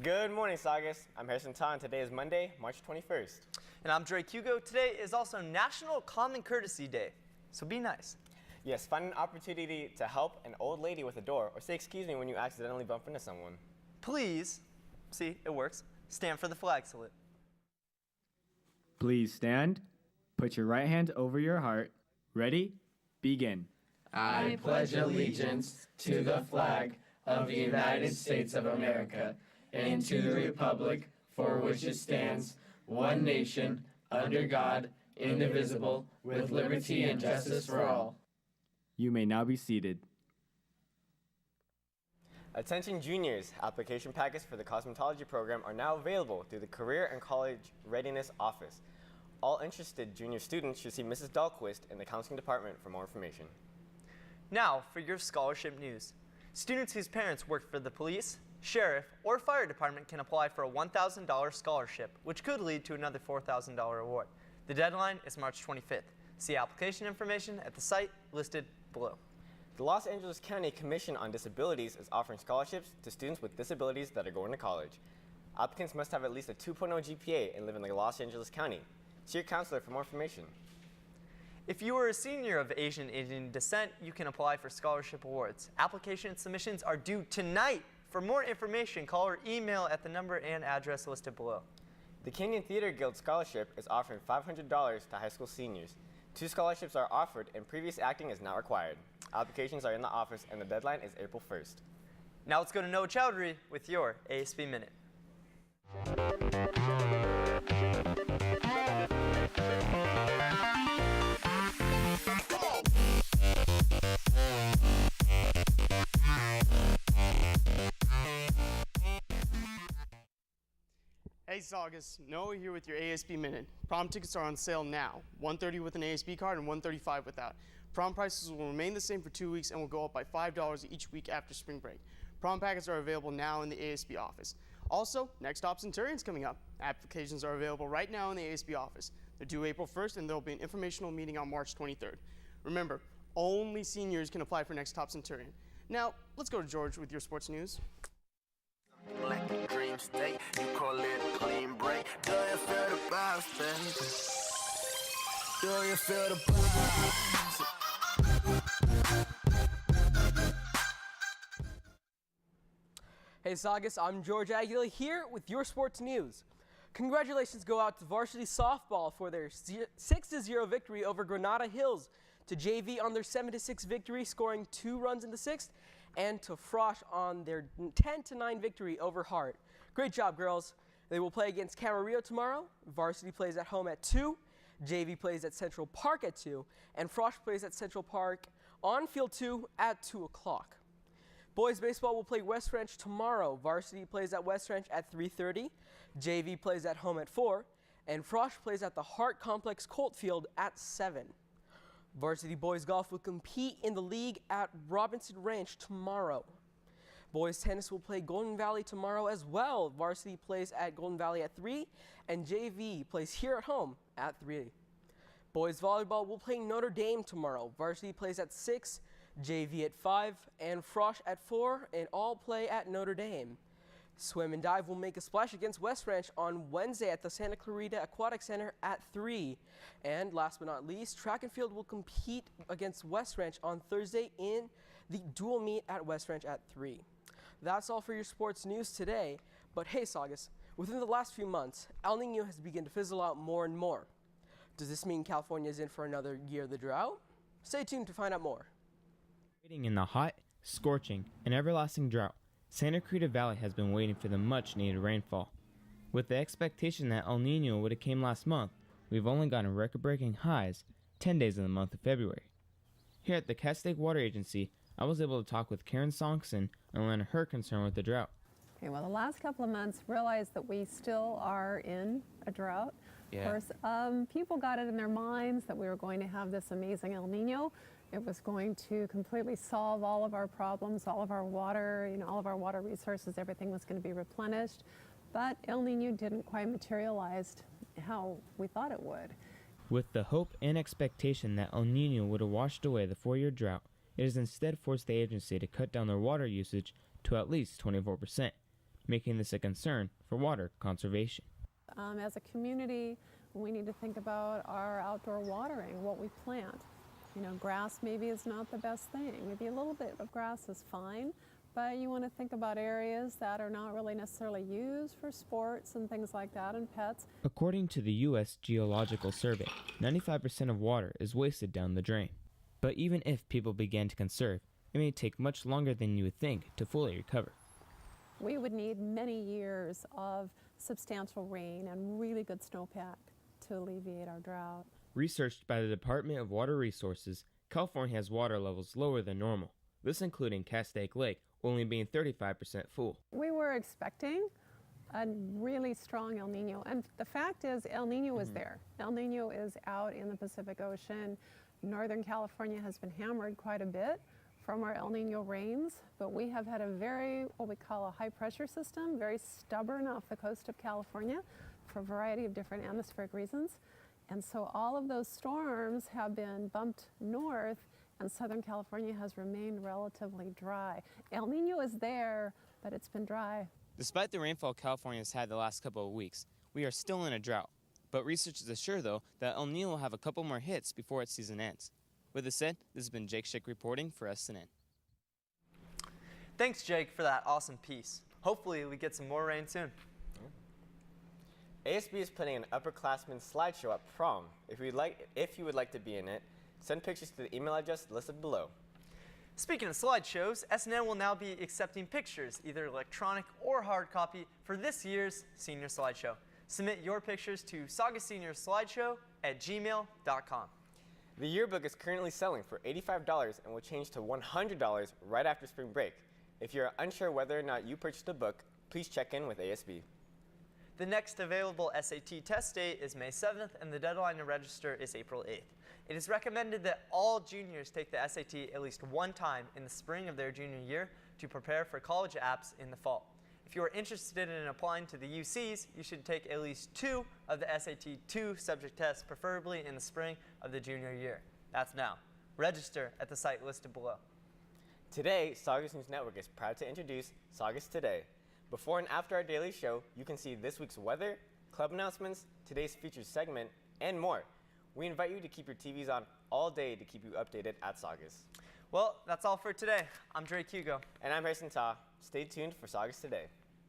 Good morning, Saugus. I'm Harrison Ta, and today is Monday, March 21st. And I'm Jorge Aquila. Today is also National Common Courtesy Day, so be nice. Yes, find an opportunity to help an old lady with a door or say excuse me when you accidentally bump into someone. Please, see, it works, stand for the flag salute. Please stand. Put your right hand over your heart. Ready? Begin. I pledge allegiance to the flag of the United States of America and to the republic for which it stands, one nation, under God, indivisible, with liberty and justice for all. You may now be seated. Attention juniors, application packets for the cosmetology program are now available through the Career and College Readiness Office. All interested junior students should see Mrs. Dahlquist in the counseling department for more information. Now for your scholarship news. Students whose parents work for the police, sheriff, or fire department can apply for a $1,000 scholarship, which could lead to another $4,000 award. The deadline is March 25th. See application information at the site listed below. The Los Angeles County Commission on Disabilities is offering scholarships to students with disabilities that are going to college. Applicants must have at least a 2.0 GPA and live in the Los Angeles County. See your counselor for more information. If you are a senior of Asian Indian descent, you can apply for scholarship awards. Application submissions are due tonight. For more information, call or email at the number and address listed below. The Canyon Theater Guild Scholarship is offering $500 to high school seniors. 2 scholarships are offered and previous acting is not required. Applications are in the office and the deadline is April 1st. Now let's go to Noah Choudhury with your ASB Minute. Hey Saugus, Noah here with your ASB Minute. Prom tickets are on sale now, $130 with an ASB card and $135 without. Prom prices will remain the same for 2 weeks and will go up by $5 each week after spring break. Prom packets are available now in the ASB office. Also, Next Stop Centurion's coming up. Applications are available right now in the ASB office. They're due April 1st and there will be an informational meeting on March 23rd. Remember, only seniors can apply for Next Stop Centurion. Now, let's go to George with your sports news. Like a dream state, you call it a clean break. Do you feel the vibes, baby? Do you feel the vibes? Hey Saugus, I'm Jorge Aquila here with your sports news. Congratulations go out to varsity softball for their 6-0 victory over Granada Hills, to JV on their 7-6 victory, scoring 2 runs in the 6th, and to Frosh on their 10-9 victory over Hart. Great job, girls. They will play against Camarillo tomorrow. Varsity plays at home at 2. JV plays at Central Park at 2. And Frosh plays at Central Park on Field 2 at 2 o'clock. Boys baseball will play West Ranch tomorrow. Varsity plays at West Ranch at 3:30. JV plays at home at 4. And Frosh plays at the Hart Complex Colt Field at 7. Varsity boys golf will compete in the league at Robinson Ranch tomorrow. Boys tennis will play Golden Valley tomorrow as well. Varsity plays at Golden Valley at 3, and JV plays here at home at 3. Boys volleyball will play Notre Dame tomorrow. Varsity plays at 6, JV at 5, and Frosh at 4, and all play at Notre Dame. Swim and dive will make a splash against West Ranch on Wednesday at the Santa Clarita Aquatic Center at 3. And last but not least, track and field will compete against West Ranch on Thursday in the dual meet at West Ranch at 3. That's all for your sports news today. But hey, Saugus, within the last few months, El Nino has begun to fizzle out more and more. Does this mean California is in for another year of the drought? Stay tuned to find out more. Waiting in the hot, scorching, and everlasting drought, Santa Clarita Valley has been waiting for the much-needed rainfall. With the expectation that El Nino would have came last month, we've only gotten record-breaking highs 10 days in the month of February. Here at the Cat State Water Agency, I was able to talk with Karen Sonkson and learn her concern with the drought. Okay, well, the last couple of months realized that we still are in a drought. Yeah. Of course, people got it in their minds that we were going to have this amazing El Nino. It was going to completely solve all of our problems, all of our water, all of our water resources, everything was going to be replenished. But El Nino didn't quite materialize how we thought it would. With the hope and expectation that El Nino would have washed away the 4-year drought, it has instead forced the agency to cut down their water usage to at least 24%. making this a concern for water conservation. As a community, we need to think about our outdoor watering, what we plant. You know, grass maybe is not the best thing. Maybe a little bit of grass is fine, but you want to think about areas that are not really necessarily used for sports and things like that, and pets. According to the U.S. Geological Survey, 95% of water is wasted down the drain. But even if people began to conserve, it may take much longer than you would think to fully recover. We would need many years of substantial rain and really good snowpack to alleviate our drought. Researched by the Department of Water Resources, California has water levels lower than normal, this including Castaic Lake only being 35% full. We were expecting a really strong El Nino, and the fact is El Nino is there. El Nino is out in the Pacific Ocean. Northern California has been hammered quite a bit from our El Nino rains, but we have had a very, what we call a high pressure system, very stubborn off the coast of California for a variety of different atmospheric reasons. And so all of those storms have been bumped north, and Southern California has remained relatively dry. El Nino is there, but it's been dry. Despite the rainfall California has had the last couple of weeks, we are still in a drought. But researchers assure, though, that El Nino will have a couple more hits before its season ends. With this said, this has been Jake Shick reporting for SNN. Thanks, Jake, for that awesome piece. Hopefully we get some more rain soon. ASB is planning an upperclassmen slideshow at prom. If you would like to be in it, send pictures to the email address listed below. Speaking of slideshows, SNN will now be accepting pictures, either electronic or hard copy, for this year's senior slideshow. Submit your pictures to saugusseniorsslideshow@gmail.com. The yearbook is currently selling for $85 and will change to $100 right after spring break. If you're unsure whether or not you purchased a book, please check in with ASB. The next available SAT test date is May 7th, and the deadline to register is April 8th. It is recommended that all juniors take the SAT at least one time in the spring of their junior year to prepare for college apps in the fall. If you are interested in applying to the UCs, you should take at least 2 of the SAT 2 subject tests, preferably in the spring of the junior year. That's now. Register at the site listed below. Today, Saugus News Network is proud to introduce Saugus Today. Before and after our daily show, you can see this week's weather, club announcements, today's featured segment, and more. We invite you to keep your TVs on all day to keep you updated at Saugus. Well, that's all for today. I'm Jorge Aquila. And I'm Harrison Ta. Stay tuned for Saugus Today.